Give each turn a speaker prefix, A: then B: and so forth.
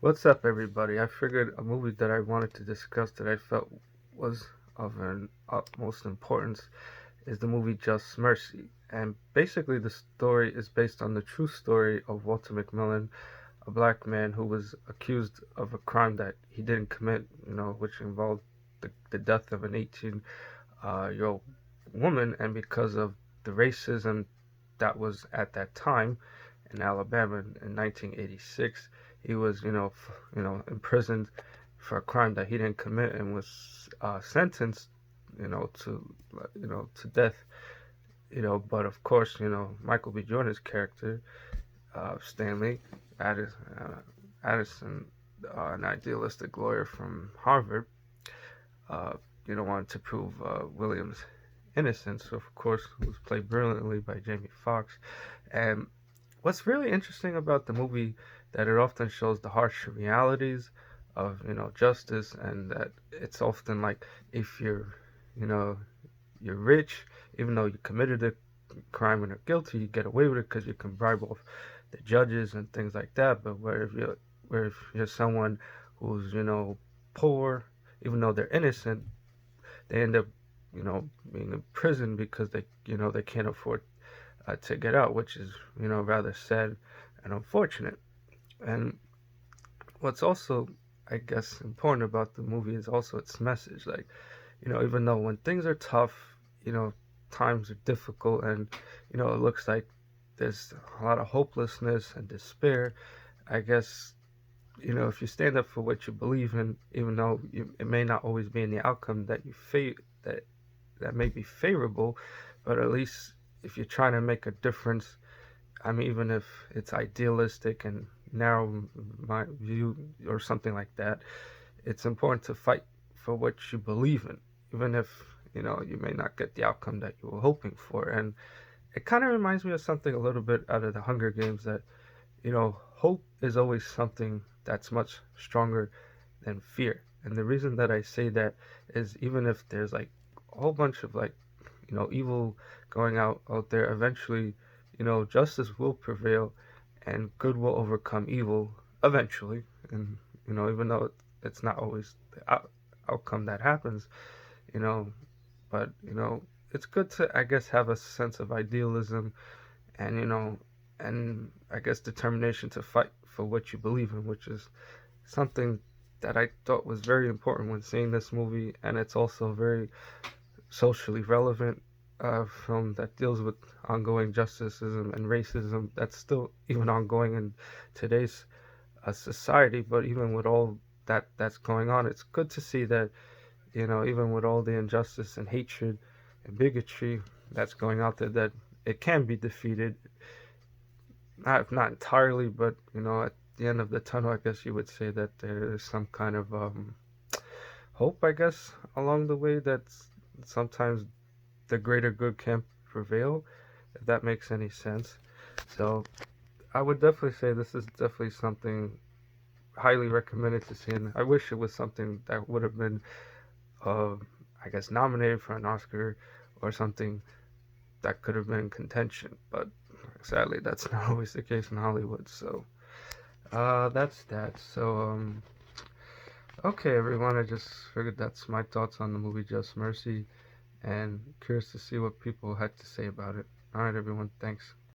A: What's up, everybody? I figured a movie that I wanted to discuss that I felt was of an utmost importance is the movie Just Mercy. And basically, the story is based on the true story of Walter McMillan, a black man who was accused of a crime that he didn't commit, which involved the death of an 18-year-old woman. And because of the racism that was at that time in Alabama in 1986, he was, imprisoned for a crime that he didn't commit and was sentenced, to death. But of course, Michael B. Jordan's character, Stanley Addison, an idealistic lawyer from Harvard, uh, wanted to prove Williams' innocence. So of course, was played brilliantly by Jamie Foxx. And what's really interesting about the movie that it often shows the harsh realities of justice, and that it's often like if you know you're rich, even though you committed a crime and are guilty, you get away with it because you can bribe off the judges and things like that. But where if you're someone who's poor, even though they're innocent, they end up being in prison because they can't afford to get out, which is rather sad and unfortunate. And what's also, I guess, important about the movie is also its message. Like, even though when things are tough, you know, times are difficult, and it looks like there's a lot of hopelessness and despair. I guess if you stand up for what you believe in, even though it may not always be in the outcome that that may be favorable, but at least if you're trying to make a difference, I mean, even if it's idealistic and narrow my view or something like that, it's important to fight for what you believe in, even if you may not get the outcome that you were hoping for. And it kind of reminds me of something a little bit out of the Hunger Games, that hope is always something that's much stronger than fear. And the reason that I say that is, even if there's like a whole bunch of like evil going out there, eventually justice will prevail and good will overcome evil eventually. And even though it's not always the outcome that happens, you know but it's good to, I guess, have a sense of idealism, and and I guess determination to fight for what you believe in, which is something that I thought was very important when seeing this movie. And it's also very socially relevant film that deals with ongoing justicism and racism that's still even ongoing in today's society. But even with all that's going on, it's good to see that even with all the injustice and hatred and bigotry that's going out there, that it can be defeated. Not entirely, but at the end of the tunnel, I guess you would say that there is some kind of hope, I guess, along the way, that sometimes the greater good can prevail, if that makes any sense. So I would definitely say this is definitely something highly recommended to see, and I wish it was something that would have been, uh, I guess, nominated for an Oscar or something that could have been in contention. But sadly, that's not always the case in Hollywood. So that's that. So okay, everyone, I just figured that's my thoughts on the movie Just Mercy, and curious to see what people had to say about it. All right, everyone, thanks.